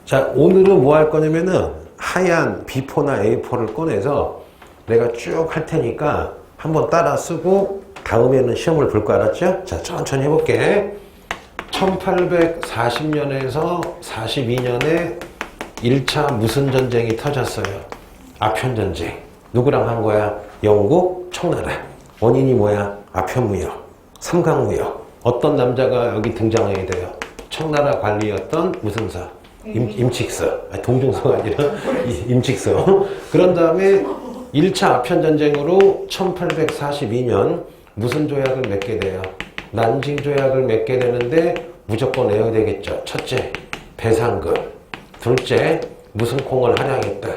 자, 오늘은 뭐 할 거냐면은 하얀 B4나 A4를 꺼내서 내가 쭉 할 테니까 한번 따라 쓰고 다음에는 시험을 볼 거 알았죠? 자, 천천히 해볼게. 1840년에서 42년에 1차 무슨 전쟁이 터졌어요? 아편전쟁. 누구랑 한 거야? 영국, 청나라. 원인이 뭐야? 아편무역, 삼강무역. 어떤 남자가 여기 등장하게 돼요? 청나라 관리였던 무슨 사? 임칙서. 아니, 동중서가 아니라 임칙서. 그런 다음에 1차 아편전쟁으로 1842년 무슨 조약을 맺게 돼요? 난징 조약을 맺게 되는데 무조건 외워야 되겠죠. 첫째, 배상금. 둘째, 무슨 콩을 할양했다.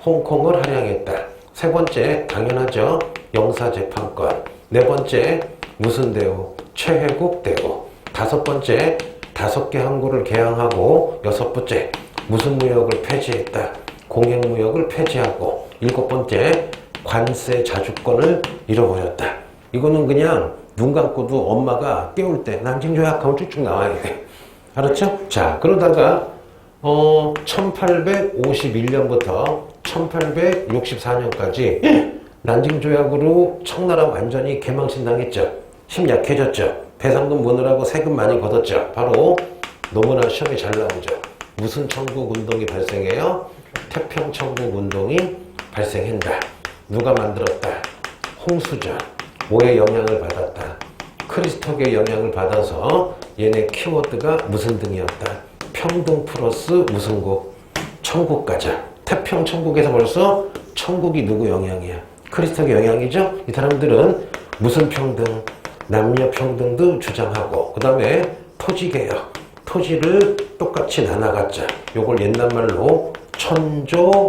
홍콩을 할양했다. 세 번째, 당연하죠. 영사재판권. 네 번째, 무슨 대우? 최혜국 대우. 다섯 번째, 5개 항구를 개항하고. 여섯 번째, 무슨 무역을 폐지했다. 공행무역을 폐지하고. 일곱 번째, 관세 자주권을 잃어버렸다. 이거는 그냥 눈 감고도 엄마가 깨울 때 난징조약하면 쭉쭉 나와야 돼. 알았죠? 자, 그러다가 1851년부터 1864년까지 난징조약으로 청나라 완전히 개망신당했죠. 힘 약해졌죠. 배상금 무느라고 세금 많이 걷었죠. 바로 너무나 시험이 잘 나오죠. 무슨 청국운동이 발생해요? 태평청국운동이 발생한다. 누가 만들었다? 홍수전. 뭐의 영향을 받았다? 크리스토의 영향을 받아서 얘네 키워드가 무슨 등이었다? 평등 플러스 무슨 국? 천국 가자. 태평천국에서 벌써 천국이 누구 영향이야? 크리스토의 영향이죠? 이 사람들은 무슨 평등? 남녀 평등도 주장하고, 그 다음에 토지개혁. 토지를 똑같이 나눠갖자. 요걸 옛날 말로 천조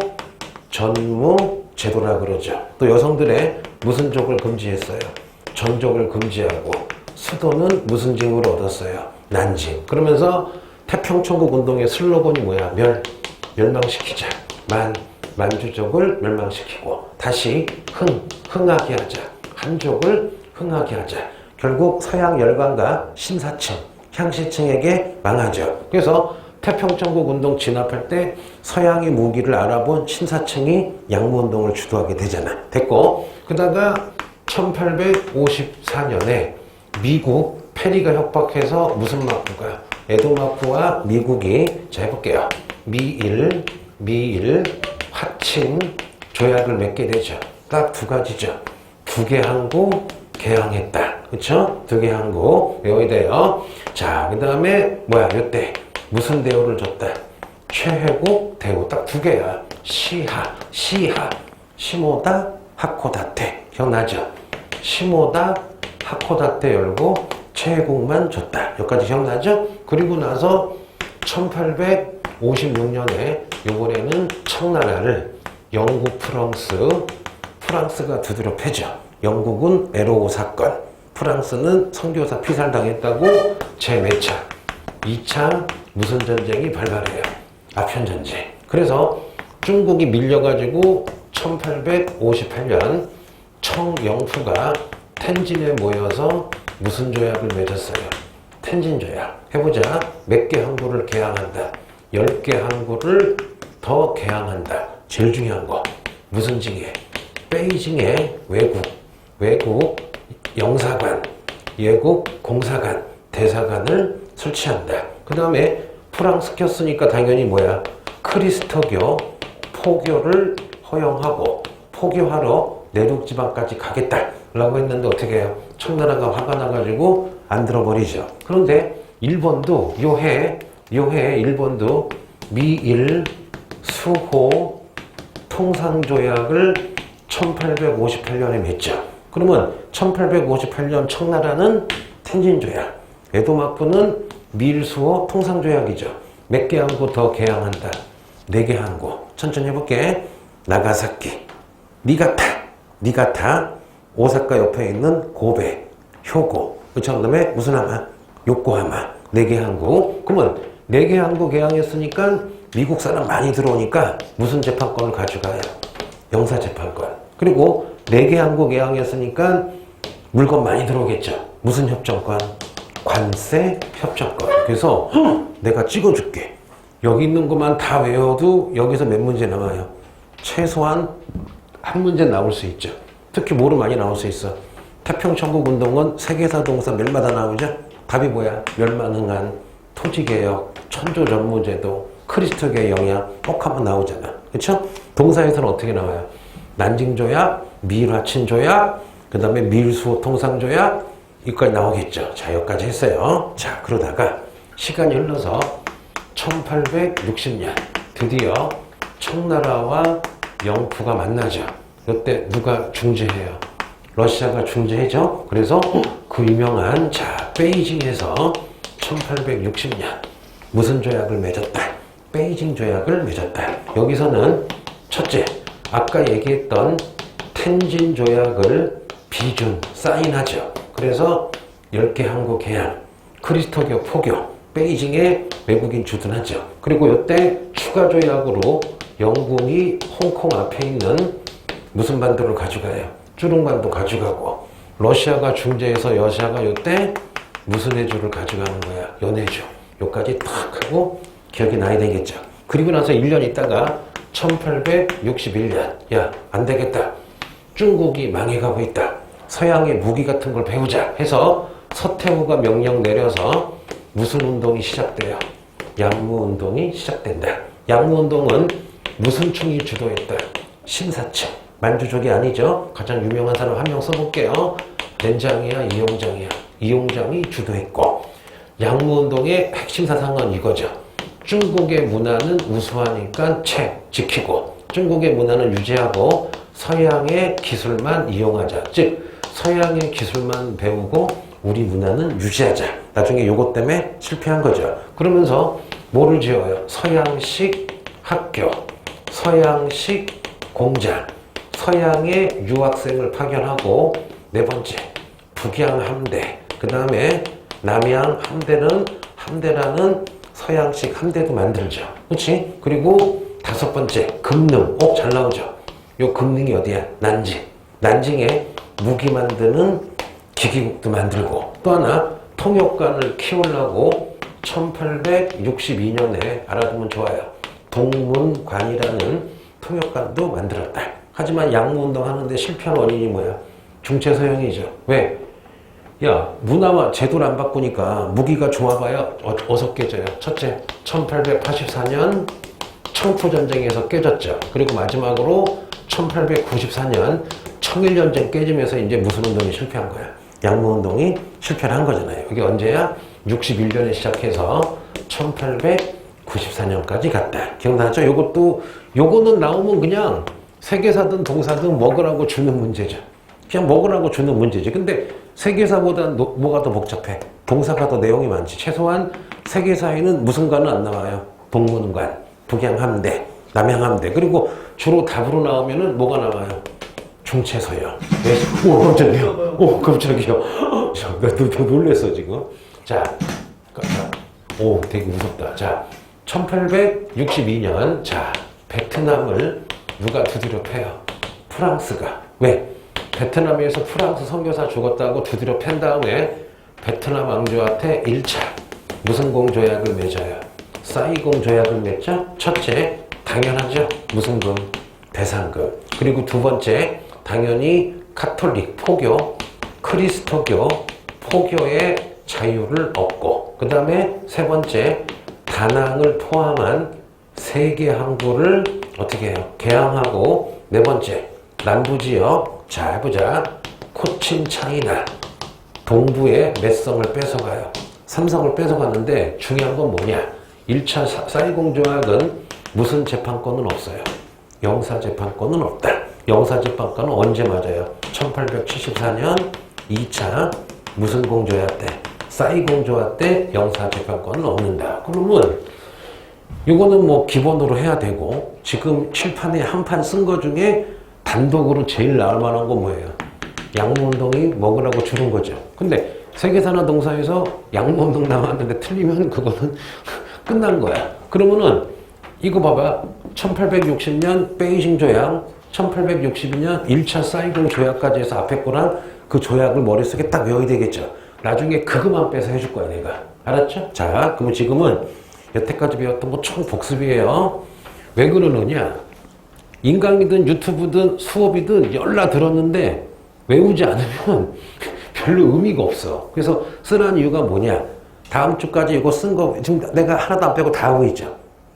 전무 제도라 그러죠. 또 여성들의 무슨 족을 금지했어요? 전족을 금지하고. 수도는 무슨 징후를 얻었어요? 난징. 그러면서 태평천국 운동의 슬로건이 뭐야? 멸망시키자. 만주족을 멸망시키고 다시 흥하게 하자. 한족을 흥하게 하자. 결국 서양 열강과 신사층, 향시층에게 망하죠. 그래서 태평천국 운동 진압할 때 서양의 무기를 알아본 신사층이 양무운동을 주도하게 되잖아. 됐고, 그러다가 1854년에 미국 페리가 협박해서 무슨 마크가? 에도마크와 미국이, 자 해볼게요. 미일 화친 조약을 맺게 되죠. 딱 두 가지죠. 2개 항구 개항했다. 그쵸? 2개 항구 외워야 돼요. 자, 그 다음에 뭐야? 이때 무슨 대우를 줬다? 최혜국 대우. 딱 2개야. 시모다 하코다테. 기억나죠? 시모다 하코다테 열고 최혜국만 줬다. 여기까지 기억나죠? 그리고 나서 1856년에 요번에는 청나라를 영국, 프랑스가 두드려 패죠. 영국은 에로오 사건, 프랑스는 선교사 피살당했다고 제4차, 2차 무슨 전쟁이 발발해요? 아편전쟁. 그래서 중국이 밀려가지고 1858년 청영푸가 텐진에 모여서 무슨 조약을 맺었어요? 텐진조약. 해보자. 몇 개 항구를 개항한다. 10개 항구를 더 개항한다. 제일 중요한 거. 무슨 징에? 베이징에 외국 영사관, 예국 공사관, 대사관을 설치한다. 그 다음에 프랑스 꼈으니까 당연히 뭐야? 크리스토교 포교를 허용하고 포교하러 내륙지방까지 가겠다 라고 했는데 어떻게 해요? 청나라가 화가 나가지고 안 들어버리죠. 그런데 일본도 요해 일본도 미일 수호 통상조약을 1858년에 맺죠. 그러면 1858년 청나라는 텐진조약, 에도마쿠는 미일수호 통상조약이죠. 몇 개 항구 더 개항한다? 4개 항구. 천천히 해볼게. 나가사키, 니가타, 오사카 옆에 있는 고베, 효고. 그쵸? 그 다음에 무슨 하마? 요코하마. 4개 항구. 그러면 4개 항구 개항했으니까 미국 사람 많이 들어오니까 무슨 재판권을 가져가요? 영사재판권. 그리고 4개 항구 개항했으니까 물건 많이 들어오겠죠. 무슨 협정권? 관세 협정권. 그래서 내가 찍어줄게. 여기 있는 것만 다 외워도 여기서 몇 문제 나와요? 최소한 한 문제 나올 수 있죠. 특히 뭐로 많이 나올 수 있어? 태평천국운동은 세계사 동사 멸마다 나오죠? 답이 뭐야? 멸망응한, 토지개혁, 천조전무제도, 크리스토교의 영향 꼭 한번 나오잖아. 그쵸? 동사에서는 어떻게 나와요? 난징조약, 미일화친조약, 그 다음에 미일수호통상조약, 여기까지 나오겠죠. 자, 여기까지 했어요. 자, 그러다가 시간이 흘러서 1860년 드디어 청나라와 영푸가 만나죠. 이때 누가 중재해요? 러시아가 중재해죠. 그래서 그 유명한 베이징에서 1860년 무슨 조약을 맺었다? 베이징 조약을 맺었다. 여기서는 첫째, 아까 얘기했던 텐진 조약을 비준, 사인하죠. 그래서 10개 항구 개항, 크리스토교 포교, 베이징에 외국인 주둔하죠. 그리고 이때 추가 조약으로 영국이 홍콩 앞에 있는 무슨 반도를 가져가요? 쭈룽반도 가져가고, 러시아가 중재해서 러시아가 이때 무슨 해주를 가져가는 거야? 연해주. 여기까지 탁 하고 기억이 나야 되겠죠. 그리고 나서 1년 있다가 1861년, 야, 안 되겠다. 중국이 망해가고 있다. 서양의 무기 같은 걸 배우자 해서 서태후가 명령 내려서 무슨 운동이 시작돼요? 양무운동이 시작된다. 양무운동은 무슨 충이 주도했다? 신사층. 만주족이 아니죠. 가장 유명한 사람 한 명 써볼게요. 낸장이야, 이용장이야. 이용장이 주도했고, 양무운동의 핵심 사상은 이거죠. 중국의 문화는 우수하니까 지키고, 중국의 문화는 유지하고 서양의 기술만 이용하자. 즉 서양의 기술만 배우고 우리 문화는 유지하자. 나중에 요것 때문에 실패한 거죠. 그러면서 뭐를 지어요? 서양식 학교, 서양식 공장, 서양의 유학생을 파견하고, 네 번째 북양 함대, 그 다음에 남양 함대라는 서양식 함대도 만들죠. 그렇지? 그리고 다섯 번째 금능. 잘 나오죠. 요 금능이 어디야? 난징에 무기 만드는 기기국도 만들고, 또 하나 통역관을 키우려고 1862년에 알아두면 좋아요. 동문관이라는 통역관도 만들었다. 하지만 양무운동 하는데 실패한 원인이 뭐야? 중체서양이죠. 왜? 야, 문화와 제도를 안 바꾸니까 무기가 좋아봐야 어서 깨져요. 첫째, 1884년 청포전쟁에서 깨졌죠. 그리고 마지막으로 1894년 청일전쟁 깨지면서 이제 무슨 운동이 실패한 거야? 양무운동이 실패를 한 거잖아요. 이게 언제야? 61년에 시작해서 1894년까지 갔다. 기억나죠? 요거는 나오면 그냥 세계사든 동사든 먹으라고 주는 문제죠. 그냥 먹으라고 주는 문제지. 근데 세계사보다 뭐가 더 복잡해? 동사가 더 내용이 많지. 최소한 세계사에는 무슨 관은 안 나와요? 동문관, 북양함대, 남양함대. 그리고 주로 답으로 나오면은 뭐가 나와요? 중체서양. 오, 깜짝이야. 깜짝이야. 나 놀랬어, 지금. 자, 되게 무섭다. 자, 1862년, 베트남을 누가 두드려 패요? 프랑스가. 왜? 베트남에서 프랑스 선교사 죽었다고 두드려 팬 다음에 베트남 왕조한테 1차 무슨 공조약을 맺어요? 사이공 조약을 맺죠? 첫째, 당연하죠. 무슨 금? 대상금. 그리고 두 번째, 당연히 카톨릭, 포교, 크리스토교, 포교의 자유를 얻고, 그 다음에 세 번째, 다낭을 포함한 세계 항구를 어떻게 해요? 개항하고, 네 번째, 남부지역, 자, 해보자. 코친 차이나, 동부의 몇 성을 뺏어가요? 3성을 뺏어갔는데 중요한 건 뭐냐? 1차 사이공 조약은 무슨 재판권은 없어요? 영사재판권은 없다. 영사재판권은 언제 맞아요? 1874년 2차 무슨 공조약 때? 사이공조약 때 영사재판권은 없는다. 그러면 이거는 뭐 기본으로 해야 되고, 지금 칠판에 한 판 쓴 거 중에 단독으로 제일 나올 만한 건 뭐예요? 양무운동이 먹으라고 주는 거죠. 근데 세계사나 동사에서 양무운동 나왔는데 틀리면 그거는 끝난 거야. 그러면은 이거 봐봐. 1860년 베이징 조약, 1862년 1차 사이공 조약까지 해서 앞에 거랑 그 조약을 머릿속에 딱 외워야 되겠죠. 나중에 그것만 빼서 해줄 거야, 내가. 알았죠? 자, 그럼 지금은 여태까지 배웠던 거 총 복습이에요. 왜 그러느냐? 인강이든 유튜브든 수업이든 열나 들었는데 외우지 않으면 별로 의미가 없어. 그래서 쓰라는 이유가 뭐냐? 다음 주까지 이거 쓴 거 지금 내가 하나도 안 빼고 다 하고 있죠.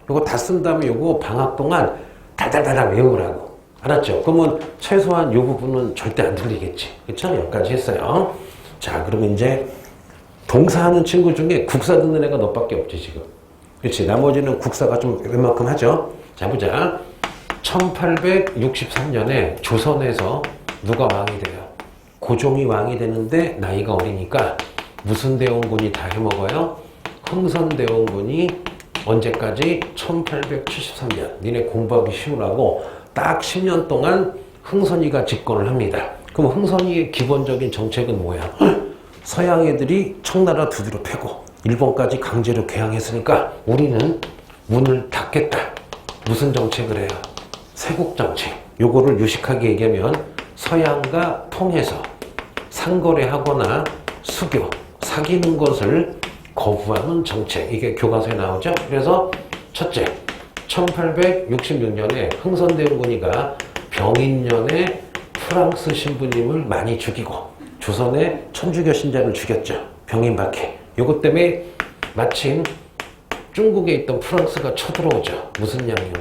이거 다 쓴 다음에 이거 방학 동안 달달달달 외우라고. 알았죠? 그러면 최소한 이 부분은 절대 안 들리겠지. 그쵸? 여기까지 했어요. 자, 그러면 이제 동사하는 친구 중에 국사 듣는 애가 너밖에 없지, 지금. 그렇지? 나머지는 국사가 좀 웬만큼 하죠. 자, 보자. 1863년에 조선에서 누가 왕이 돼요? 고종이 왕이 되는데 나이가 어리니까 무슨 대원군이 다 해먹어요? 흥선대원군이 언제까지? 1873년. 니네 공부하기 쉬우라고 딱 10년 동안 흥선이가 집권을 합니다. 그럼 흥선이의 기본적인 정책은 뭐야? 서양 애들이 청나라 두드려 패고 일본까지 강제로 개항했으니까 우리는 문을 닫겠다. 무슨 정책을 해요? 세국정책. 요거를 유식하게 얘기하면 서양과 통해서 상거래하거나 수교, 사귀는 것을 거부하는 정책. 이게 교과서에 나오죠. 그래서 첫째, 1866년에 흥선대원군이가 병인년에 프랑스 신부님을 많이 죽이고 조선의 천주교 신자를 죽였죠. 병인박해. 요것 때문에 마침 중국에 있던 프랑스가 쳐들어오죠. 무슨 양요?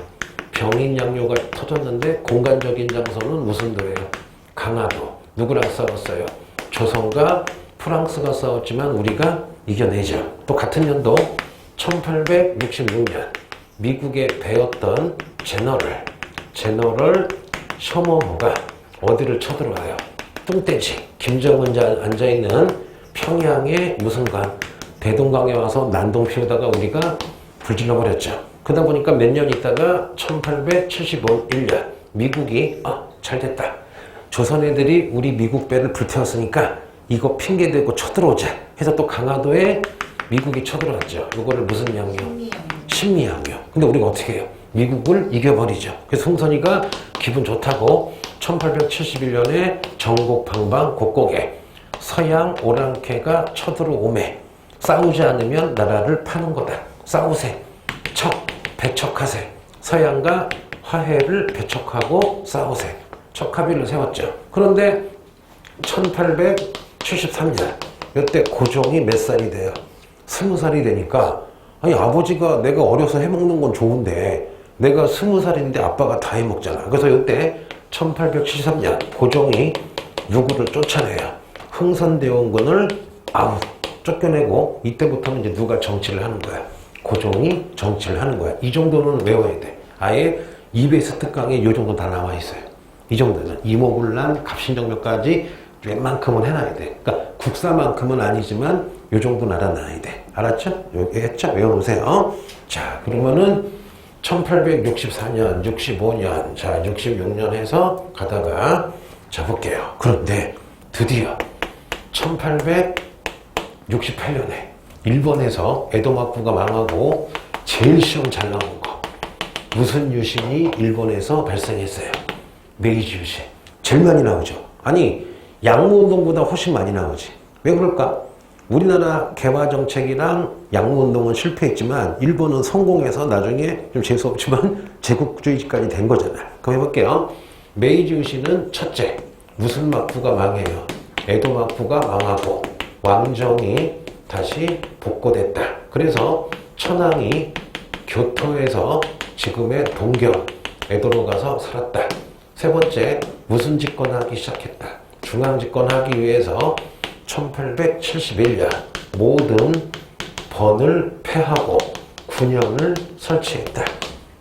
병인 양요가 터졌는데 공간적인 장소는 무슨 도예요? 강화도. 누구랑 싸웠어요? 조선과 프랑스가 싸웠지만 우리가 이겨내죠. 또 같은 연도 1866년 미국에 배웠던 제너럴 셔머호가 어디를 쳐들어와요? 뚱떼지. 김정은 앉아있는 평양의 무슨 강? 대동강에 와서 난동 피우다가 우리가 불질러버렸죠. 그러다 보니까 몇 년 있다가 1871년 미국이 잘됐다. 조선 애들이 우리 미국 배를 불태웠으니까 이거 핑계대고 쳐들어오자 해서 또 강화도에 미국이 쳐들어왔죠. 이거를 무슨 양요? 신미양요. 근데 우리가 어떻게 해요? 미국을 이겨버리죠. 그래서 흥선이가 기분 좋다고 1871년에 전국 방방 곳곳에 서양 오랑캐가 쳐들어오매 싸우지 않으면 나라를 파는 거다. 싸우세. 배척하세. 서양과 화해를 배척하고 싸우세. 척합의를 세웠죠. 그런데 1873년 이때 고종이 몇 살이 돼요? 20살이 되니까 아니 아버지가 내가 어려서 해먹는 건 좋은데 내가 20살인데 아빠가 다 해먹잖아. 그래서 이때 1873년 고종이 누구를 쫓아내요? 흥선대원군을 쫓겨내고 이때부터는 이제 누가 정치를 하는 거야? 고종이 정치를 하는 거야. 이 정도는 외워야 돼. 아예 이베스 특강에 이 정도 다 나와 있어요. 이 정도는 이모군란, 갑신정변까지 웬만큼은 해놔야 돼. 그러니까 국사만큼은 아니지만 이 정도는 알아놔야 돼. 알았죠? 여기 했죠? 외워놓으세요. 자, 그러면은 1864년, 65년, 자, 66년 해서 가다가 자, 볼게요. 그런데 드디어 1868년에 일본에서 에도마쿠가 망하고 제일 시험 잘 나온 거. 무슨 유신이 일본에서 발생했어요? 메이지 유신. 제일 많이 나오죠. 아니, 양무운동보다 훨씬 많이 나오지. 왜 그럴까? 우리나라 개화정책이랑 양무운동은 실패했지만 일본은 성공해서 나중에 좀 재수없지만 제국주의까지 된 거잖아. 그럼 해볼게요. 메이지 유신은 첫째, 무슨 마쿠가 망해요? 에도 마쿠가 망하고 왕정이 다시 복고됐다. 그래서 천황이 교토에서 지금의 동경, 에도로 가서 살았다. 세 번째, 무슨 집권하기 시작했다? 중앙 집권하기 위해서 1871년 모든 번을 폐하고 군영을 설치했다.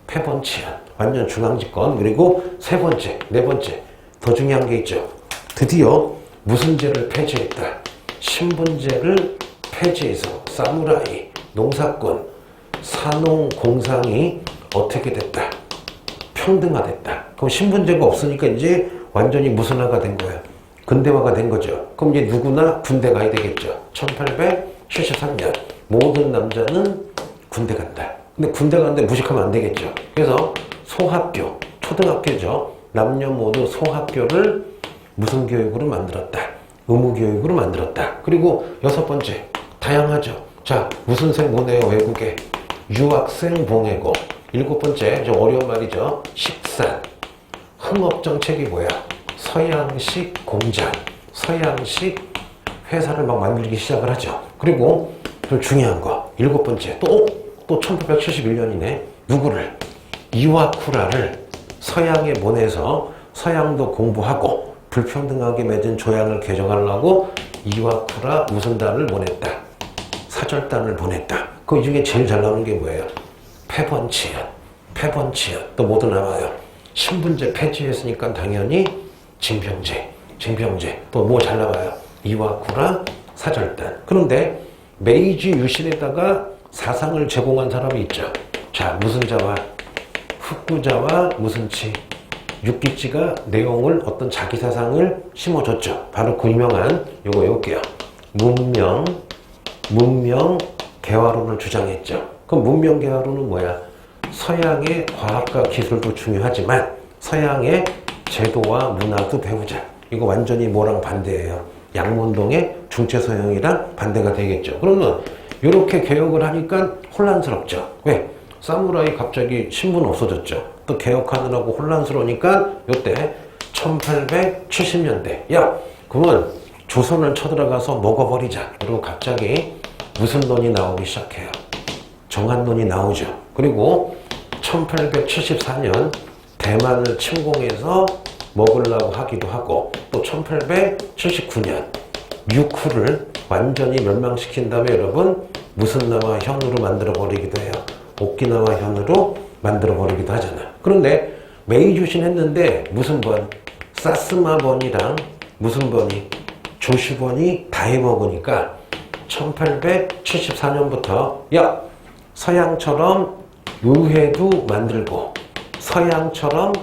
패번치안, 완전 중앙 집권. 그리고 세 번째, 네 번째, 더 중요한 게 있죠. 드디어 무슨 제를 폐지했다? 신분제를 폐지해서 사무라이, 농사꾼, 산농공상이 어떻게 됐다? 평등화됐다. 그럼 신분제가 없으니까 이제 완전히 무슨 화가 된 거야? 근대화가 된 거죠. 그럼 이제 누구나 군대 가야 되겠죠. 1873년 모든 남자는 군대 간다. 근데 군대 가는데 무식하면 안 되겠죠. 그래서 소학교, 초등학교죠. 남녀 모두 소학교를 무슨 교육으로 만들었다? 의무교육으로 만들었다. 그리고 여섯 번째, 다양하죠. 자, 무슨 색 보내요, 외국에? 유학생 봉해고. 일곱 번째, 좀 어려운 말이죠. 식산. 흥업정책이 뭐야? 서양식 공장, 서양식 회사를 막 만들기 시작을 하죠. 그리고 좀 중요한 거, 일곱 번째, 또 1871년이네. 누구를? 이와쿠라를 서양에 보내서 서양도 공부하고 불평등하게 맺은 조약을 개정하려고 이와쿠라 무슨 단을 보냈다. 사절단을 보냈다. 그 중에 제일 잘 나오는 게 뭐예요? 패번치연. 또 뭐도 나와요. 신분제 폐지했으니까 당연히 징병제. 또 뭐 잘 나와요? 이와쿠라 사절단. 그런데 메이지 유신에다가 사상을 제공한 사람이 있죠. 자, 무슨 자와 후쿠자와 무슨 치. 육기치가 내용을 어떤 자기 사상을 심어줬죠. 바로 그 유명한 요거 외울게요. 문명 개화론을 주장했죠. 그럼 문명 개화론은 뭐야? 서양의 과학과 기술도 중요하지만 서양의 제도와 문화도 배우자. 이거 완전히 뭐랑 반대예요? 양문동의 중체서양이랑 반대가 되겠죠. 그러면 이렇게 개혁을 하니까 혼란스럽죠. 왜? 사무라이 갑자기 신분 없어졌죠. 또 개혁하느라고 혼란스러우니까 요때 1870년대 야 그러면 조선을 쳐들어가서 먹어버리자. 그리고 갑자기 무슨 논이 나오기 시작해요. 정한론이 나오죠. 그리고 1874년 대만을 침공해서 먹으려고 하기도 하고 또 1879년 육후를 완전히 멸망시킨 다음에 여러분 무슨 나와 현으로 만들어버리기도 해요. 오키나와 현으로 만들어버리기도 하잖아. 그런데 메이주신 했는데 무슨 번? 사스마 번이랑 무슨 번이? 조슈 번이 다 해먹으니까 1874년부터 야 서양처럼 의회도 만들고 서양처럼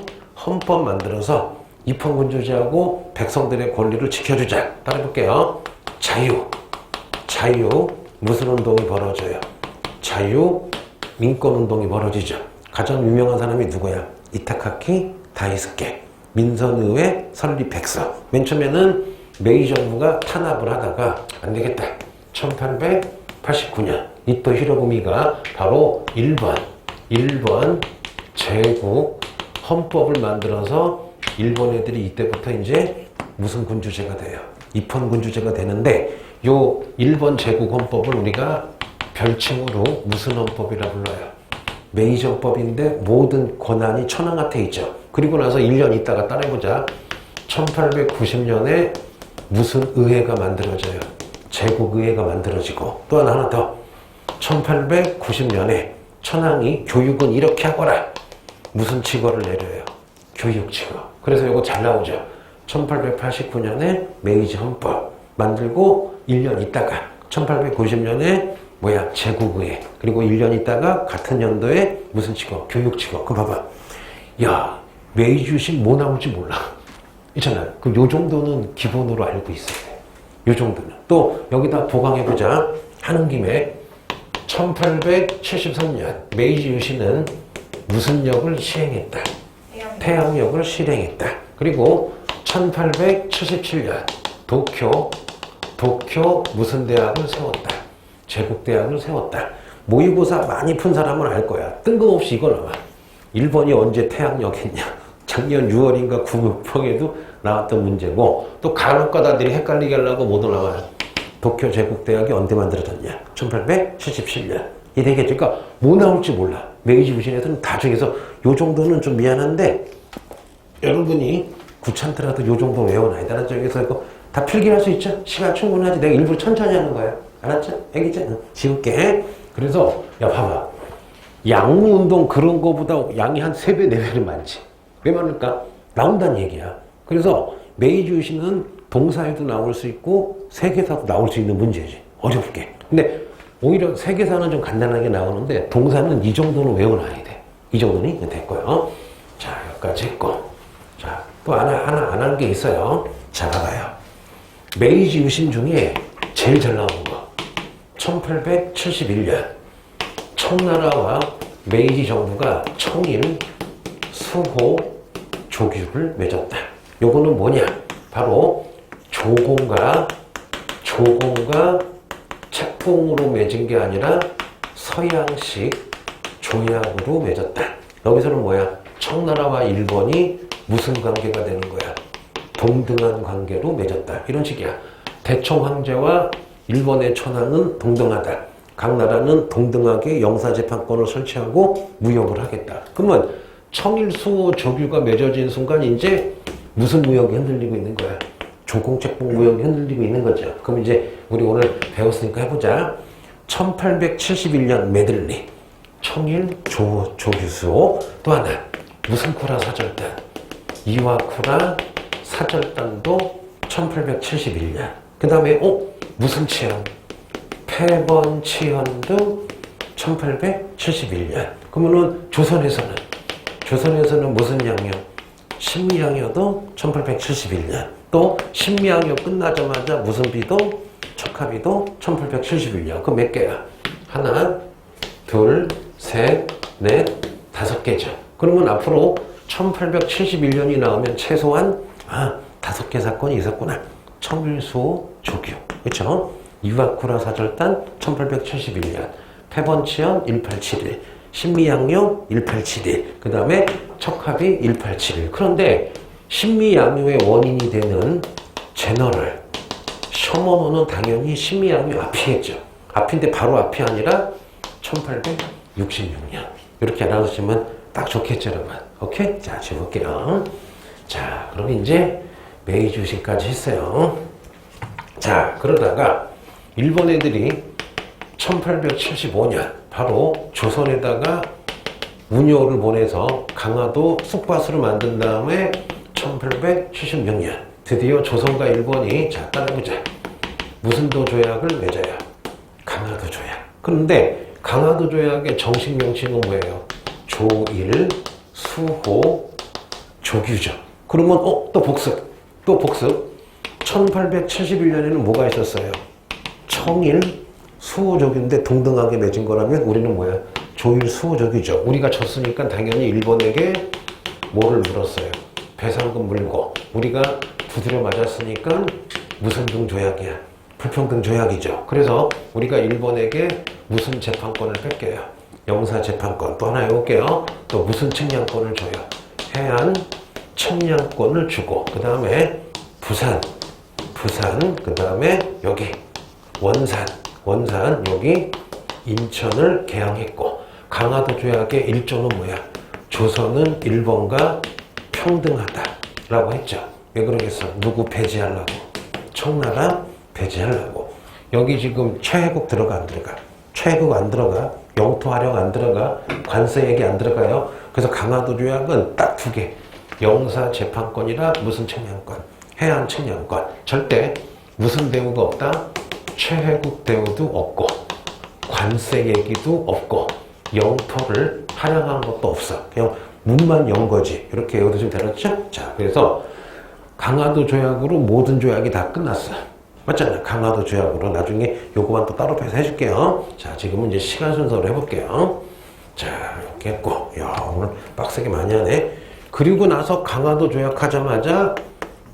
헌법 만들어서 입헌군주제하고 백성들의 권리를 지켜주자. 따라해볼게요. 자유 무슨 운동이 벌어져요? 자유 민권운동이 벌어지죠. 가장 유명한 사람이 누구야? 이타카키 다이스케. 민선의회 설립 백서. 맨 처음에는 메이 정부가 탄압을 하다가 안 되겠다. 1889년 이토 히로부미가 바로 일본 제국 헌법을 만들어서 일본 애들이 이때부터 이제 무슨 군주제가 돼요? 입헌군주제가 되는데 요 일본 제국 헌법을 우리가 별칭으로 무슨 헌법이라 불러요? 메이저법인데 모든 권한이 천황한테 있죠. 그리고 나서 1년 있다가 따라해보자. 1890년에 무슨 의회가 만들어져요? 제국의회가 만들어지고 또 하나 더 1890년에 천황이 교육은 이렇게 하거라. 무슨 칙어를 내려요? 교육칙어. 그래서 이거 잘 나오죠. 1889년에 메이지 헌법 만들고 1년 있다가 1890년에 뭐야? 제국의회. 그리고 1년 있다가 같은 연도에 무슨 칙어? 교육칙어. 그거 봐봐. 야, 메이주신 뭐 나올지 몰라. 있잖아. 그 요 정도는 기본으로 알고 있어야 돼. 요 정도는. 또 여기다 보강해보자. 하는 김에 1873년 메이지 유신은 무슨 역을 시행했다? 태양역을 실행했다. 그리고 1877년 도쿄 무슨 대학을 세웠다? 제국대학을 세웠다. 모의고사 많이 푼 사람은 알 거야. 뜬금없이 이거 나와. 일본이 언제 태양역 했냐? 작년 6월인가 구급평에도 나왔던 문제고 또 간혹가다들이 헷갈리게 하려고 뭐도 나와요. 도쿄 제국대학이 언제 만들어졌냐? 1877년. 이 되겠지. 그러니까 뭐 나올지 몰라. 메이지 유신 애들은 다 중에서 요 정도는 좀 미안한데 여러분이 귀찮더라도 요 정도 외워놔야 돼. 알았죠? 여기서 이거 다 필기할 수 있죠? 시간 충분하지. 내가 일부러 천천히 하는 거야. 알았죠? 알겠지? 지울게. 그래서 야 봐봐. 양운동 그런 거보다 양이 한 3배, 4배는 많지. 왜 많을까? 나온다는 얘기야. 그래서 메이지 유신은 동사에도 나올 수 있고 세계사도 나올 수 있는 문제지. 어렵게. 근데 오히려 세계사는 좀 간단하게 나오는데 동사는 이 정도는 외워놔야 돼. 이 정도는 됐고요. 자, 여기까지 했고. 자, 또 하나 안 한 게 있어요. 자, 봐봐요. 메이지 유신 중에 제일 잘 나오는 거. 1871년 청나라와 메이지 정부가 청일 수호 조규를 맺었다. 요거는 뭐냐? 바로 조공과 책봉으로 맺은 게 아니라 서양식 조약으로 맺었다. 여기서는 뭐야? 청나라와 일본이 무슨 관계가 되는 거야? 동등한 관계로 맺었다. 이런 식이야. 대청 황제와 일본의 천황은 동등하다. 각 나라는 동등하게 영사재판권을 설치하고 무역을 하겠다. 그러면 청일 수호 조규가 맺어진 순간 이제 무슨 무역이 흔들리고 있는 거야? 조공책봉 무역이 흔들리고 있는 거죠. 그럼 이제 우리 오늘 배웠으니까 해보자. 1871년 메들리 청일 조규수호. 또 하나 무슨 쿠라 사절단 이와쿠라 사절단도 1871년. 그 다음에 무슨 치안 패번 치안도 1871년. 그러면은 조선에서는 무슨 양요? 신미양요도 1871년. 또 신미양요 끝나자마자 무슨 비도? 척하비도 1871년. 그럼 몇 개야? 하나, 둘, 셋, 넷, 5개죠. 그러면 앞으로 1871년이 나오면 최소한 5개 사건이 있었구나. 청일수호 조규. 그렇죠? 이와쿠라 사절단 1871년. 패번치연 1871. 신미양요 1871. 그 다음에 척합이 1871. 그런데 신미양요의 원인이 되는 제너럴 셔먼호는 당연히 신미양요 앞이겠죠. 앞인데 바로 앞이 아니라 1866년. 이렇게 알아두시면 딱 좋겠죠, 여러분. 오케이? 자, 지워볼게요. 자, 그럼 이제 메이주신까지 했어요. 자, 그러다가 일본 애들이 1875년 바로 조선에다가 운요를 보내서 강화도 쑥밭으로 만든 다음에 1876년 드디어 조선과 일본이 자 따라보자. 무슨 도 조약을 맺어요? 강화도 조약. 그런데 강화도 조약의 정식 명칭은 뭐예요? 조일 수호 조규죠. 그러면 또 복습. 1871년에는 뭐가 있었어요? 청일 수호조규인데 동등하게 맺은 거라면 우리는 뭐야? 조일 수호조규죠. 우리가 졌으니까 당연히 일본에게 뭐를 물었어요? 배상금 물고. 우리가 두드려 맞았으니까 무슨 등 조약이야? 불평등 조약이죠. 그래서 우리가 일본에게 무슨 재판권을 뺏겨요? 영사재판권. 또 하나 해볼게요. 또 무슨 측량권을 줘요? 해안 측량권을 주고, 그 다음에 부산, 그 다음에 여기 원산 여기 인천을 개항했고, 강화도 조약의 일조는 뭐야? 조선은 일본과 평등하다라고 했죠. 왜 그러겠어? 누구 배제하려고? 청나라 배제하려고. 여기 지금 최혜국 들어가 안 들어가? 최혜국 안 들어가. 영토 활용 안 들어가. 관세 얘기 안 들어가요. 그래서 강화도 조약은 딱 2개. 영사 재판권이라 무슨 측량권? 해안 측량권. 절대 무슨 대우가 없다? 최혜국 대우도 없고, 관세 얘기도 없고, 영토를 할양한 것도 없어. 그냥 문만 연 거지. 이렇게 외워두시면 되겠죠? 자, 그래서 강화도 조약으로 모든 조약이 다 끝났어. 맞잖아요. 강화도 조약으로. 나중에 요거만 또 따로 빼서 해줄게요. 자, 지금은 이제 시간 순서로 해볼게요. 자, 이렇게 했고. 야, 오늘 빡세게 많이 하네. 그리고 나서 강화도 조약하자마자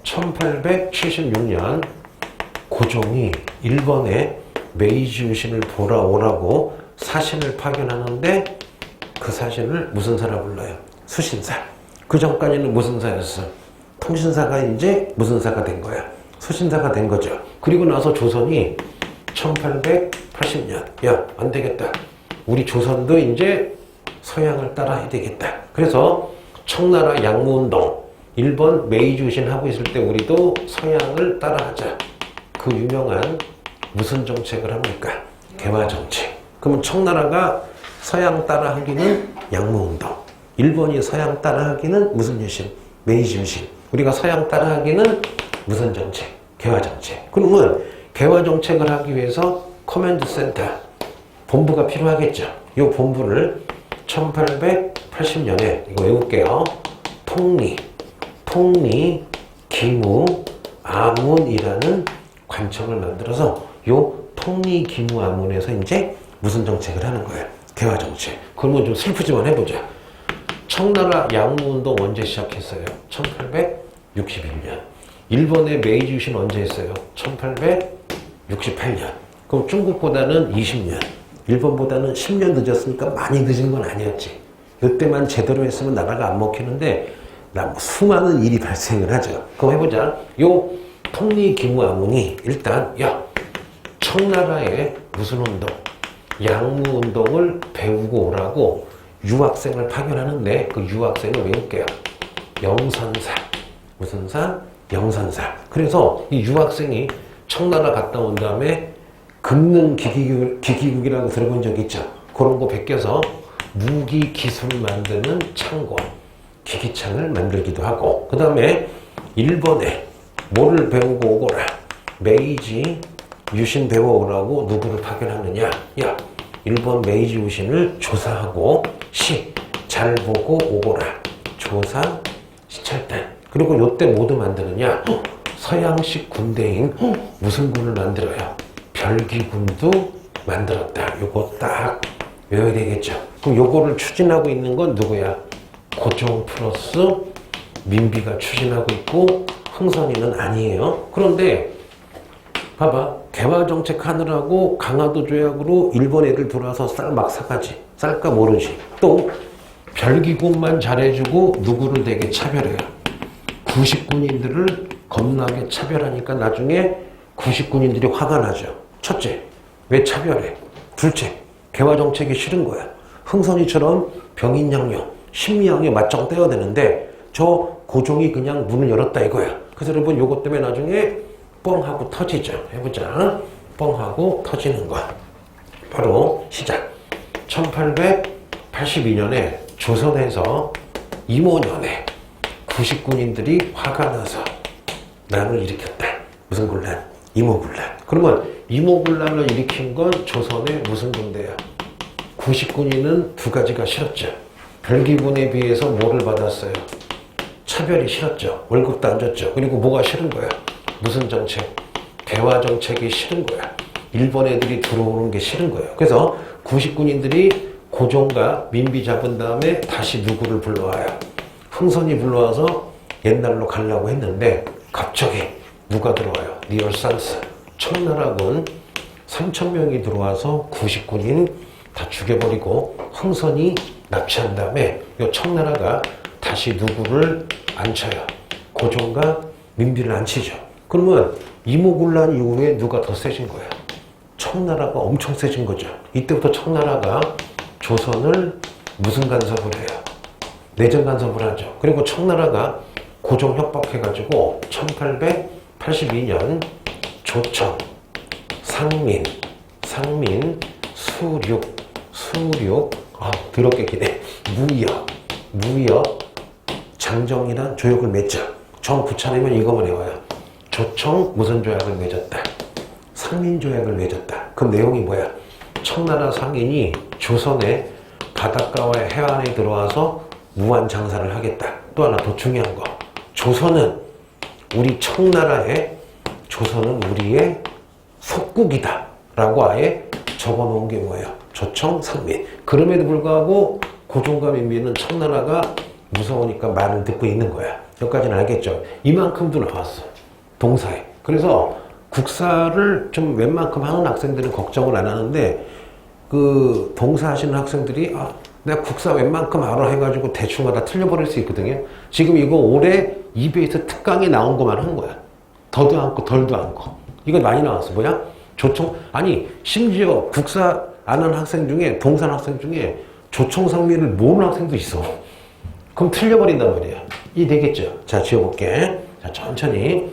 1876년 고종이 일본에 메이지 유신을 보러 오라고 사신을 파견하는데, 그 사신을 무슨 사라 불러요? 수신사. 그 전까지는 무슨 사였어? 통신사가 이제 무슨 사가 된 거야? 수신사가 된 거죠. 그리고 나서 조선이 1880년 야, 안 되겠다. 우리 조선도 이제 서양을 따라야 되겠다. 그래서 청나라 양무운동, 일본 메이지 유신 하고 있을 때 우리도 서양을 따라하자. 그 유명한 무슨 정책을 합니까? 개화 정책. 그러면 청나라가 서양 따라하기는 양무운동, 일본이 서양 따라하기는 무슨 유신? 메이지 유신. 우리가 서양 따라하기는 무슨 정책? 개화 정책. 그러면 개화 정책을 하기 위해서 커맨드 센터, 본부가 필요하겠죠. 이 본부를 1880년에 이거 외울게요. 통리 기무 아문이라는 관청을 만들어서 요 통리 기무 아문에서 이제 무슨 정책을 하는 거예요? 개화 정책. 그러면 좀 슬프지만 해보자. 청나라 양무운동 언제 시작했어요? 1861년. 일본의 메이지 유신 언제 했어요? 1868년. 그럼 중국보다는 20년 일본보다는 10년 늦었으니까 많이 늦은 건 아니었지. 이때만 제대로 했으면 나라가 안 먹히는데 수많은 일이 발생을 하죠. 그럼 해보자. 요 통리기무아문이 일단 청나라에 무슨 운동? 양무운동을 배우고 오라고 유학생을 파견하는데 그 유학생을 외울게요. 영선사. 무슨 사? 영선사. 그래서 이 유학생이 청나라 갔다 온 다음에 금능기기국이라고 들어본 적 있죠? 그런 거 베껴서 무기 기술 만드는 창고, 기기창을 만들기도 하고, 그 다음에 일본에 뭐를 배우고 오거라. 메이지 유신 배워오라고 누구를 파견하느냐? 일본 메이지 유신을 조사하고 잘 보고 오거라. 조사, 시찰단. 그리고 요때 뭐도 만드느냐? 서양식 군대인 무슨 군을 만들어요? 별기군도 만들었다. 요거 딱 외워야 되겠죠. 그럼 요거를 추진하고 있는 건 누구야? 고종 플러스 민비가 추진하고 있고 흥선이는 아니에요. 그런데 봐봐. 개화정책 하느라고 강화도 조약으로 일본 애들 들어와서 쌀 막 사가지. 쌀까 모르지. 또 별기군만 잘해주고 누구를 되게 차별해요. 구식군인들을 겁나게 차별하니까 나중에 구식군인들이 화가 나죠. 첫째, 왜 차별해? 둘째, 개화정책이 싫은 거야. 흥선이처럼 병인양요, 신미양요 맞짱 떼야 되는데 저 고종이 그냥 문을 열었다 이거야. 그래서 여러분 요것 때문에 나중에 뻥하고 터지죠. 해보자. 뻥하고 터지는 거. 바로 시작. 1882년에 조선에서 임오년에 구식군인들이 화가 나서 난을 일으켰다. 무슨 군란? 임오군란. 그러면 임오군란을 일으킨 건 조선의 무슨 군대야? 구식군인은 두 가지가 싫었죠. 별기군에 비해서 뭐를 받았어요? 차별이 싫었죠. 월급도 안 줬죠. 그리고 뭐가 싫은 거야? 무슨 정책? 대화 정책이 싫은 거야. 일본 애들이 들어오는 게 싫은 거예요. 그래서 구식군인들이 고종과 민비 잡은 다음에 다시 누구를 불러와요? 흥선이 불러와서 옛날로 가려고 했는데 갑자기 누가 들어와요? 니얼산스. 청나라군 3,000명이 들어와서 구식군인 다 죽여버리고 흥선이 납치한 다음에 이 청나라가 다시 누구를 앉혀요? 고종과 민비를 앉히죠. 그러면 임오군란 이후에 누가 더 세진 거야? 청나라가 엄청 세진 거죠. 이때부터 청나라가 조선을 무슨 간섭을 해요? 내정 간섭을 하죠. 그리고 청나라가 고종 협박해가지고 1882년 조청, 상민, 수륙, 더럽게 기네. 무역, 장정이란 조약을 맺죠. 정 붙여내면 이거만 외워요. 조청 무슨 조약을 맺었다. 상민 조약을 맺었다. 그 내용이 뭐야? 청나라 상인이 조선의 바닷가와 해안에 들어와서 무한 장사를 하겠다. 또 하나 더 중요한 거. 조선은 우리의 속국이다. 라고 아예 적어 놓은 게 뭐예요? 조청, 상민. 그럼에도 불구하고 고종과 민비는 청나라가 무서우니까 말을 듣고 있는 거야. 여기까지는 알겠죠? 이만큼도 나왔어. 동사에. 그래서 국사를 좀 웬만큼 하는 학생들은 걱정을 안 하는데 그 동사 하시는 학생들이 내가 국사 웬만큼 알아 해가지고 대충 하다 틀려버릴 수 있거든요. 지금 이거 올해 EBS 특강에 나온 것만 한 거야. 더도 않고 덜도 않고. 이거 많이 나왔어. 뭐야? 조청, 심지어 국사 아는 학생 중에, 동산 학생 중에 조청상민을 모르는 학생도 있어. 그럼 틀려버린단 말이야. 이 되겠죠? 자, 지워볼게. 자, 천천히.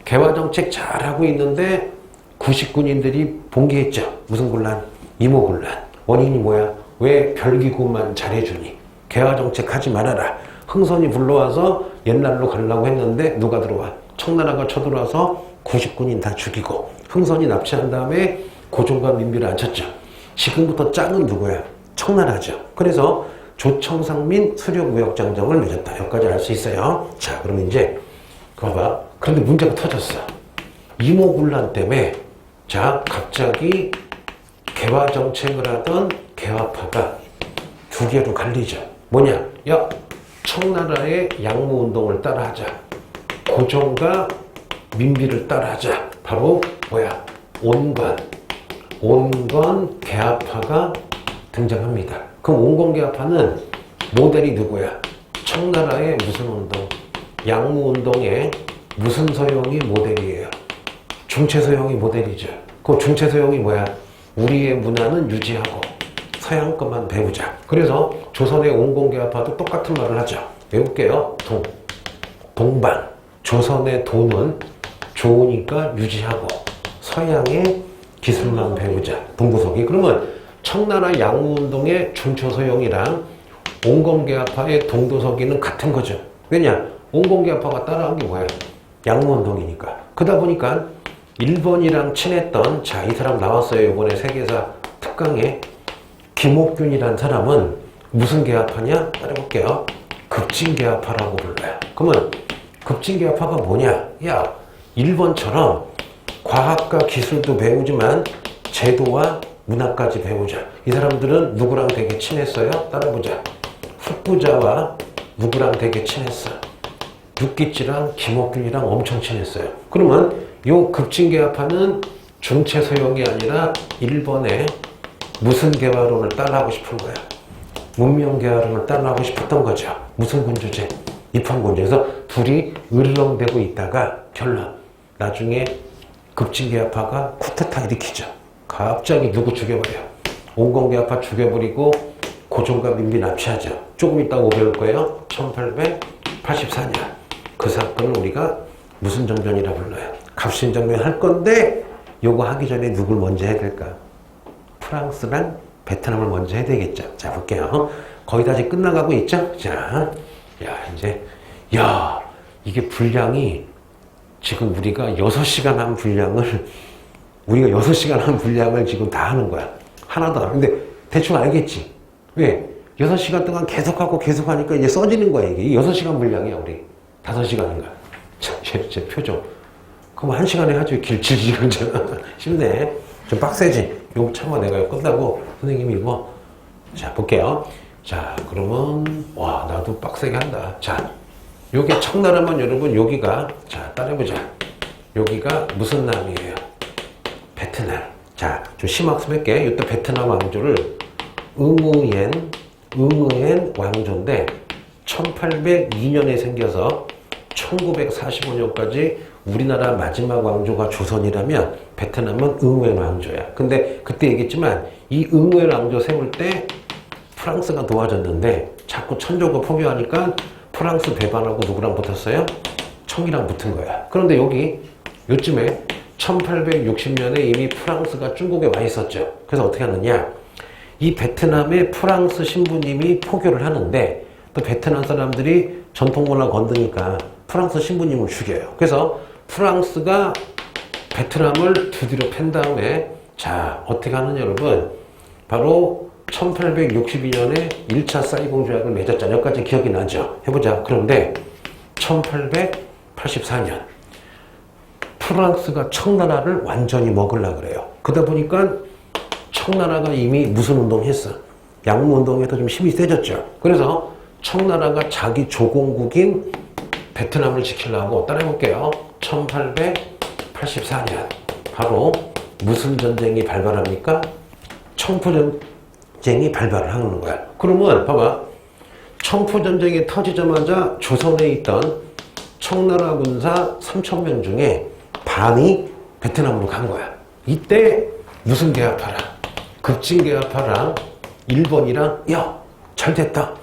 개화정책 잘하고 있는데 구식군인들이 봉기했죠. 무슨 군란? 임오군란. 원인이 뭐야? 왜 별기군만 잘해주니? 개화정책 하지 말아라. 흥선이 불러와서 옛날로 가려고 했는데 누가 들어와? 청나라가 쳐들어와서 구식군인 다 죽이고 흥선이 납치한 다음에 고종과 민비를 앉혔죠. 지금부터 짱은 누구야? 청나라죠. 그래서 조청상민 수륙무역장정을 맺었다. 여기까지 알 수 있어요. 자, 그럼 이제 봐봐. 그런데 문제가 터졌어. 임오군란 때문에 갑자기 개화정책을 하던 개화파가 두 개로 갈리죠. 뭐냐? 청나라의 양무운동을 따라하자. 고종과 민비를 따라하자. 바로 뭐야? 온관. 온건 계합파가 등장합니다. 그럼 온건 계합파는 모델이 누구야? 청나라의 무슨 운동? 양무운동의 무슨 서형이 모델이에요? 중체서형이 모델이죠. 그 중체서형이 뭐야? 우리의 문화는 유지하고 서양 것만 배우자. 그래서 조선의 온건계합파도 똑같은 말을 하죠. 외울게요. 동방. 조선의 돈은 좋으니까 유지하고 서양의 기술만 배우자. 동구석이. 그러면 청나라 양무운동의 중초서형이랑 온건계합파의 동도서기는 같은 거죠. 왜냐? 온건계합파가 따라한 게 뭐야? 양무운동이니까. 그러다 보니까 일본이랑 친했던, 자, 이 사람 나왔어요. 이번에 세계사 특강에. 김옥균이란 사람은 무슨 계합파냐? 따라해볼게요. 급진계합파라고 불러요. 그러면 급진계합파가 뭐냐? 야, 일본처럼 과학과 기술도 배우지만 제도와 문화까지 배우자. 이 사람들은 누구랑 되게 친했어요? 따라해보자. 후쿠자와 누구랑 되게 친했어? 육기치랑 김옥균이랑 엄청 친했어요. 그러면 요 급진계합파는 중체서형이 아니라 일본의 무슨 계화론을 따라하고 싶은 거야? 문명계화론을 따라하고 싶었던 거죠. 무슨 군주제? 입헌군주. 그래서 둘이 으르렁대고 있다가 결론. 나중에 급진계합파가 쿠데타 일으키죠. 갑자기 누구 죽여버려? 온건계합파 죽여버리고 고종과 민비 납치하죠. 조금 이따가 배울 거예요. 1884년. 그 사건을 우리가 무슨 정변이라 불러요? 갑신정변 할 건데 요거 하기 전에 누굴 먼저 해야 될까? 프랑스랑 베트남을 먼저 해야 되겠죠. 자, 볼게요. 거의 다 이제 끝나가고 있죠? 자, 이게 분량이 지금 우리가 6시간 한 분량을 지금 다 하는 거야. 하나도 안. 근데 대충 알겠지? 왜? 6시간 동안 계속하고 계속하니까 이제 써지는 거야, 이게. 6시간 분량이야, 우리. 5시간인가. 제 표정. 그럼 1시간에 하죠. 길지, 쉽네. 좀 빡세지? 요거 참아 내가 끝나고 선생님이 이거. 자, 볼게요. 자, 그러면, 와, 나도 빡세게 한다. 자, 요게 청나라면 여러분, 여기가, 자, 따라해보자. 여기가 무슨 남이에요? 베트남. 자, 좀 심학습할게. 이때 베트남 왕조를 응우옌 왕조인데 1802년에 생겨서 1945년까지 우리나라 마지막 왕조가 조선이라면 베트남은 응우옌 왕조야. 근데 그때 얘기했지만 이 응우옌 왕조 세울 때 프랑스가 도와줬는데 자꾸 천조가 포기하니까 프랑스 배반하고 누구랑 붙었어요? 청이랑 붙은 거야. 그런데 여기 요쯤에 1860년에 이미 프랑스가 중국에 와 있었죠. 그래서 어떻게 하느냐? 이 베트남의 프랑스 신부님이 포교를 하는데 또 베트남 사람들이 전통문화 건드니까 프랑스 신부님을 죽여요. 그래서 프랑스가 베트남을 두드려 팬 다음에 자, 어떻게 하느냐 여러분? 바로 1862년에 1차 사이공 조약을 맺었잖아요. 여기까지 기억이 나죠? 해보자. 그런데 1884년 프랑스가 청나라를 완전히 먹으려고 그래요. 그러다 보니까 청나라가 이미 무슨 운동했어? 양무운동에도 좀 힘이 세졌죠. 그래서 청나라가 자기 조공국인 베트남을 지키려고 따라해볼게요. 1884년 바로 무슨 전쟁이 발발합니까? 청포전쟁이 발발을 하는 거야. 그러면 봐봐. 청포전쟁이 터지자마자 조선에 있던 청나라 군사 3,000명 중에 반이 베트남으로 간 거야. 이때 무슨 계합하라? 급진계합파랑 일본이랑 야, 잘 됐다.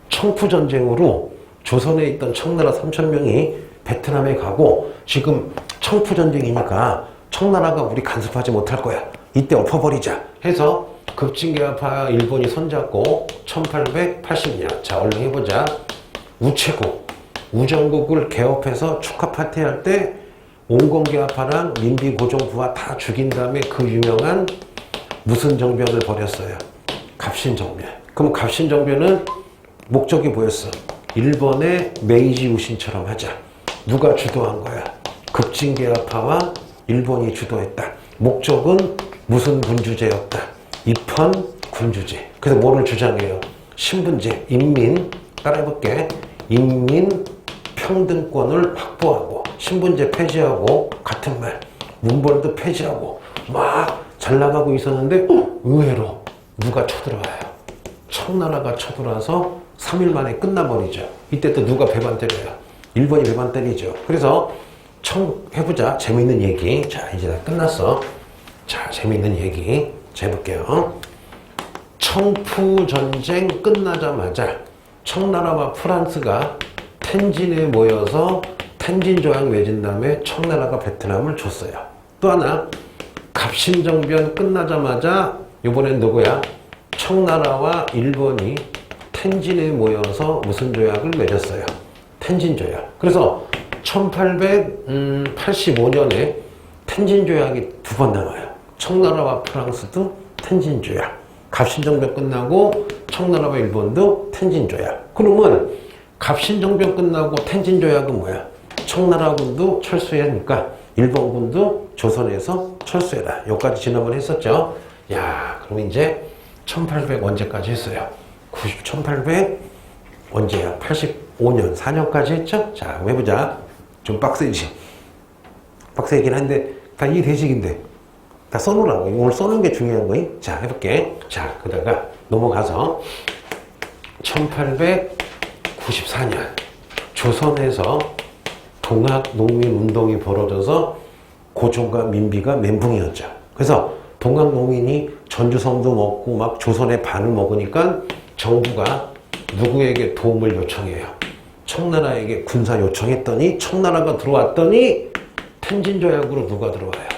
청포전쟁으로 조선에 있던 청나라 3,000명이 베트남에 가고 지금 청포전쟁이니까 청나라가 우리 간섭하지 못할 거야. 이때 엎어버리자 해서 급진계합파 일본이 손잡고 1880년 자 얼른 해보자. 우체국 우정국을 개업해서 축하 파티할 때 온건계합파랑 민비고정부와 다 죽인 다음에 그 유명한 무슨 정변을 벌였어요? 갑신정변. 그럼 갑신정변은 목적이 뭐였어? 일본의 메이지 유신처럼 하자. 누가 주도한 거야? 급진계합파와 일본이 주도했다. 목적은 무슨 군주제였다? 입헌 군주제. 그래서 뭐를 주장해요? 신분제, 인민, 따라해볼게. 인민 평등권을 확보하고 신분제 폐지하고 같은 말 문벌도 폐지하고 막 잘 나가고 있었는데 의외로 누가 쳐들어와요. 청나라가 쳐들어와서 3일 만에 끝나버리죠. 이때 또 누가 배반 때려요? 일본이 배반 때리죠. 그래서 해보자. 재밌는 얘기. 자, 이제 다 끝났어. 자, 재밌는 얘기 해볼게요. 청푸 전쟁 끝나자마자 청나라와 프랑스가 텐진에 모여서 텐진 조약 맺은 다음에 청나라가 베트남을 줬어요. 또 하나, 갑신정변 끝나자마자 이번엔 누구야? 청나라와 일본이 텐진에 모여서 무슨 조약을 맺었어요? 텐진 조약. 그래서 1885년에 텐진 조약이 두 번 나와요. 청나라와 프랑스도 텐진 조약. 갑신정변 끝나고 청나라와 일본도 텐진 조약. 그러면 갑신정변 끝나고 텐진 조약은 뭐야? 청나라군도 철수해야 하니까 일본군도 조선에서 철수해라. 여기까지 지난번에 했었죠. 야, 그럼 이제 1800 언제까지 했어요? 1800 언제야? 85년 4년까지 했죠? 자, 한번 해보자. 좀 빡세지. 빡세긴 한데 다 이해되시긴데 다 써놓으라고. 오늘 써놓은 게 중요한 거임. 자, 해볼게. 자, 그다가 넘어가서 1894년 조선에서 동학농민운동이 벌어져서 고종과 민비가 멘붕이었죠. 그래서 동학농민이 전주성도 먹고 막 조선의 반을 먹으니까 정부가 누구에게 도움을 요청해요? 청나라에게 군사 요청했더니 청나라가 들어왔더니 텐진조약으로 누가 들어와요?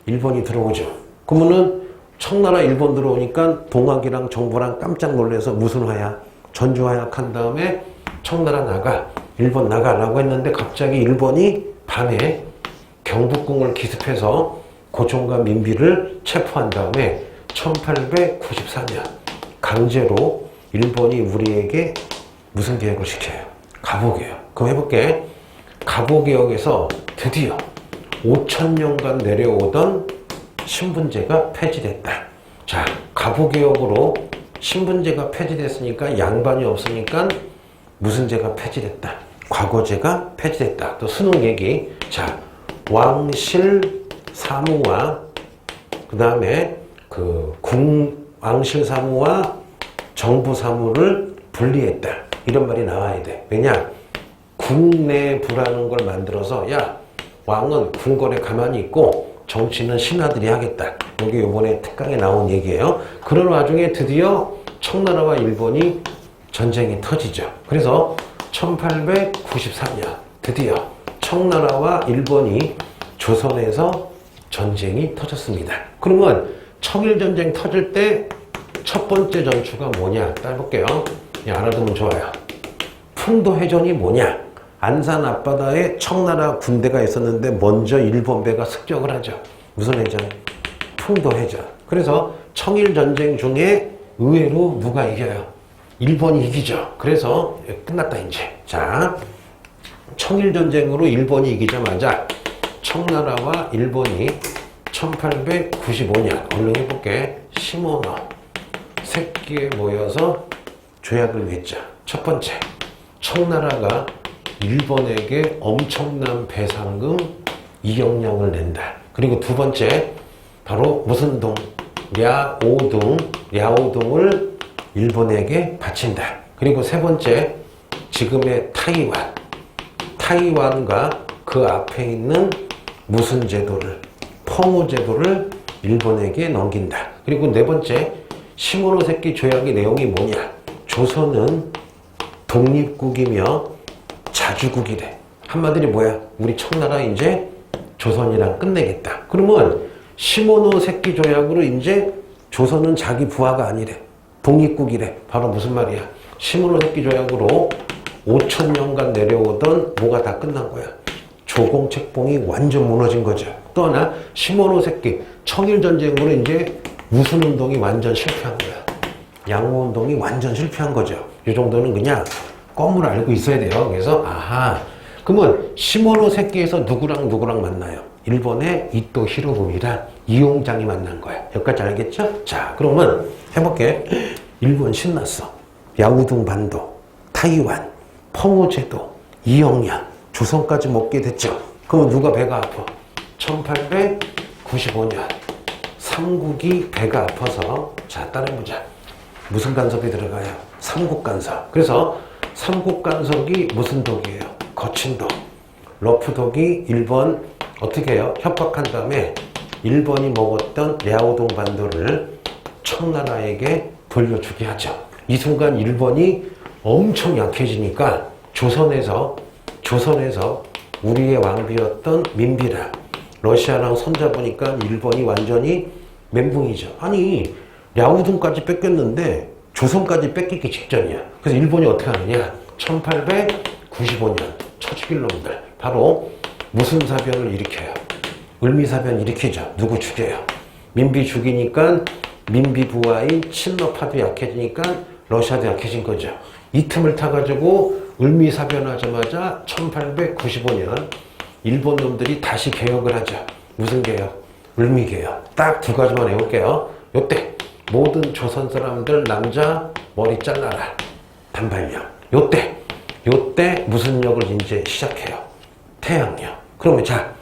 일본이 들어오죠. 그러면은 청나라 일본 들어오니까 동학이랑 정부랑 깜짝 놀라서 무슨 화약? 전주화약 한 다음에 청나라 나가, 일본 나가라고 했는데 갑자기 일본이 밤에 경복궁을 기습해서 고종과 민비를 체포한 다음에 1894년 강제로 일본이 우리에게 무슨 개혁을 시켜요? 갑오개혁. 그럼 해볼게. 갑오개혁에서 드디어 5,000년간 내려오던 신분제가 폐지됐다. 자, 갑오개혁으로 신분제가 폐지됐으니까 양반이 없으니까 무슨 제가 폐지됐다? 과거제가 폐지됐다. 또 수능 얘기. 자, 왕실 사무와 그 다음에 왕실 사무와 정부 사무를 분리했다. 이런 말이 나와야 돼. 왜냐? 국내부라는 걸 만들어서 야, 왕은 궁궐에 가만히 있고 정치는 신하들이 하겠다. 이게 이번에 특강에 나온 얘기예요. 그런 와중에 드디어 청나라와 일본이 전쟁이 터지죠. 그래서 1894년 드디어 청나라와 일본이 조선에서 전쟁이 터졌습니다. 그러면 청일전쟁 터질 때 첫 번째 전투가 뭐냐? 따라 볼게요. 알아두면 좋아요. 풍도해전이 뭐냐? 안산 앞바다에 청나라 군대가 있었는데 먼저 일본 배가 습격을 하죠. 무슨 해전? 풍도해전. 그래서 청일전쟁 중에 의외로 누가 이겨요? 일본이 이기죠. 그래서 끝났다 이제. 자, 청일전쟁으로 일본이 이기자마자 청나라와 일본이 1895년 얼른 해볼게. 시모노 새끼에 모여서 조약을 맺자. 첫 번째, 청나라가 일본에게 엄청난 배상금 2억 냥을 낸다. 그리고 두 번째, 바로 무슨 동? 랴오둥을 일본에게 바친다. 그리고 세 번째, 지금의 타이완과 그 앞에 있는 무슨 제도를, 펑우 제도를 일본에게 넘긴다. 그리고 네 번째, 시모노세키 조약의 내용이 뭐냐? 조선은 독립국이며 자주국이래. 한마디로 뭐야? 우리 청나라 이제 조선이랑 끝내겠다. 그러면 시모노세키 조약으로 이제 조선은 자기 부하가 아니래. 독립국이래. 바로 무슨 말이야? 시모노세키 조약으로 5,000년간 내려오던 뭐가 다 끝난 거야. 조공책봉이 완전 무너진 거죠. 또 하나, 시모노세키 청일전쟁으로 이제 무슨운동이 완전 실패한 거야. 양호운동이 완전 실패한 거죠. 이 정도는 그냥 껌을 알고 있어야 돼요. 그래서 아하, 그러면 시모노세키에서 누구랑 만나요? 일본의 이토 히로부미랑 이용장이 만난 거야. 여기까지 알겠죠? 자, 그러면 해볼게. 일본 신났어. 야우둥 반도, 타이완, 펑우제도, 이영양, 조선까지 먹게 됐죠. 그러면 누가 배가 아파? 1895년 삼국이 배가 아파서 자 따라해보자. 무슨 간섭이 들어가요? 삼국간섭. 그래서 삼국간섭이 무슨 독이에요? 거친 독. 러프독이 1번 어떻게 해요? 협박한 다음에 일본이 먹었던 랴오동 반도를 청나라에게 돌려주게 하죠. 이 순간 일본이 엄청 약해지니까 조선에서 우리의 왕비였던 민비라 러시아랑 손잡으니까 일본이 완전히 멘붕이죠. 아니 랴오동까지 뺏겼는데 조선까지 뺏기기 직전이야. 그래서 일본이 어떻게 하느냐? 1895년 쳐 죽일 놈들 바로 무슨 사변을 일으켜요? 을미사변 일으키죠. 누구 죽여요? 민비 죽이니까 민비 부하인 친러파도 약해지니까 러시아도 약해진 거죠. 이 틈을 타가지고 을미사변 하자마자 1895년 일본 놈들이 다시 개혁을 하죠. 무슨 개혁? 을미개혁. 딱 두 가지만 외울게요. 요때 모든 조선 사람들 남자 머리 잘라라. 단발령. 요때 무슨 역을 이제 시작해요? 태양력. 그러면 자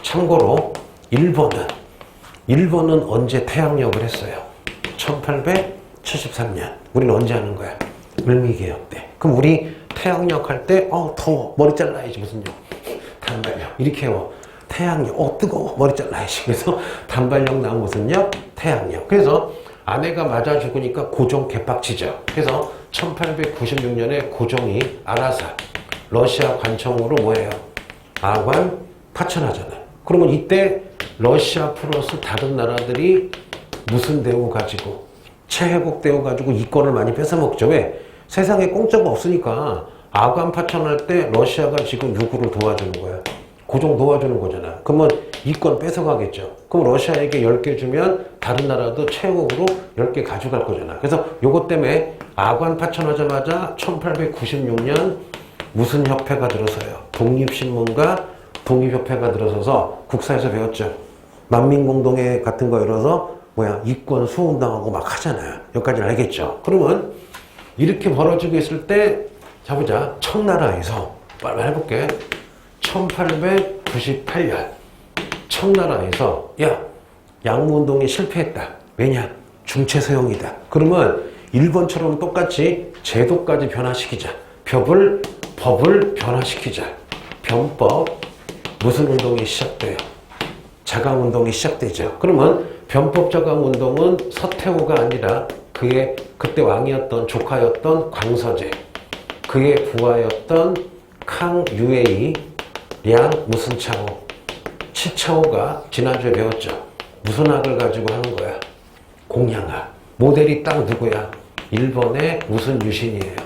참고로 일본은 언제 태양력을 했어요? 1873년. 우리는 언제 하는 거야? 을미개혁 때. 그럼 우리 태양력 할 때 더워 머리 잘라야지. 무슨 력? 단발력. 이렇게 해요. 태양력. 뜨거워 머리 잘라야지. 그래서 단발력 나온 무슨 력? 태양력. 그래서 아내가 맞아 죽으니까 고종 개빡치죠. 그래서 1896년에 고종이 알아서 러시아 관청으로 뭐예요? 아관 파천하잖아요. 그러면 이때 러시아 플러스 다른 나라들이 무슨 대우 가지고 최혜국 대우 가지고 이권을 많이 뺏어먹죠. 왜? 세상에 공짜가 없으니까 아관 파천할 때 러시아가 지금 누구를 도와주는 거야? 고종 도와주는 거잖아. 그러면 이권 뺏어가겠죠. 그럼 러시아에게 10개 주면 다른 나라도 최고로 10개 가져갈 거잖아. 그래서 요것 때문에 아관 파천하자마자 1896년 무슨 협회가 들어서요? 독립신문과 독립협회가 들어서서 국사에서 배웠죠. 만민공동회 같은 거 열어서 이권 수운당하고 막 하잖아요. 여기까지는 알겠죠. 그러면 이렇게 벌어지고 있을 때 자보자. 청나라에서 빨리 해볼게. 1898년 청나라에서 양무운동이 실패했다. 왜냐? 중체서용이다. 그러면 일본처럼 똑같이 제도까지 변화시키자. 법을 변화시키자. 변법 무슨 운동이 시작돼요? 자강운동이 시작되죠. 그러면 변법 자강운동은 서태후가 아니라 그의 그때 왕이었던 조카였던 광서제, 그의 부하였던 캉유에이, 량 무슨 차오, 치차오가 지난주에 배웠죠. 무슨 학을 가지고 하는 거야? 공양학. 모델이 딱 누구야? 일본의 무슨 유신이에요?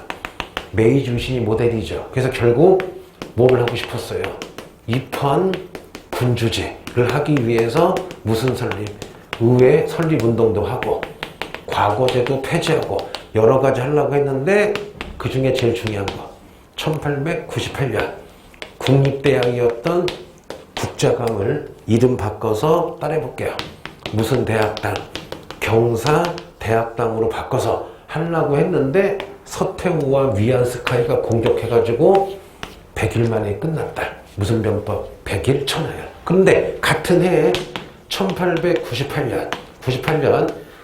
메이지 유신이 모델이죠. 그래서 결국 뭘 하고 싶었어요? 입헌 군주제를 하기 위해서 무슨 설립? 의회 설립운동도 하고 과거제도 폐지하고 여러 가지 하려고 했는데 그 중에 제일 중요한 거 1898년 국립대학이었던 국자강을 이름 바꿔서 따라해볼게요. 무슨 대학당? 경사대학당으로 바꿔서 하려고 했는데 서태후와 위안스카이가 공격해가지고 100일 만에 끝났다. 무슨 변법? 100일 천하열. 그런데 같은 해에 1898년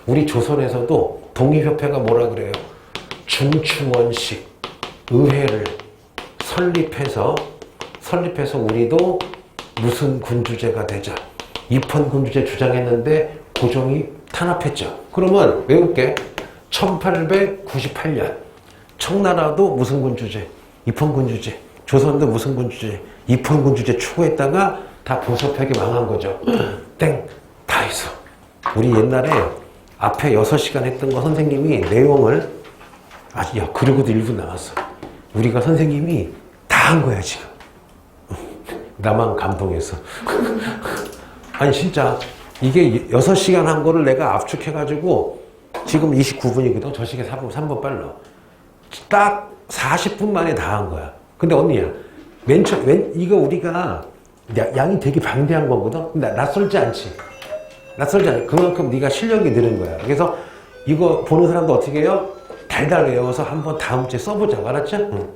우리 조선에서도 독립협회가 뭐라 그래요? 중추원식 의회를 설립해서 우리도 무슨 군주제가 되자. 입헌 군주제 주장했는데 고종이 탄압했죠. 그러면 외울게. 1898년 청나라도 무슨 군주제? 입헌 군주제. 조선도 무슨 군주제? 입헌 군주제 추구했다가 다 보수협회가 망한 거죠. 땡! 다 했어. 우리 옛날에 앞에 6시간 했던 거 선생님이 내용을 그리고도 1분 남았어. 우리가 선생님이 다 한 거야 지금. 나만 감동했어. 아니 진짜 이게 6시간 한 거를 내가 압축해가지고 지금 29분이거든. 저 시계 3분 빨라. 딱 40분 만에 다 한 거야. 근데 언니야, 이거 우리가 양이 되게 방대한 거거든. 근데 낯설지 않지. 그만큼 네가 실력이 늘은 거야. 그래서 이거 보는 사람도 어떻게 해요? 달달 외워서 한번 다음 주에 써보자. 알았죠? 응.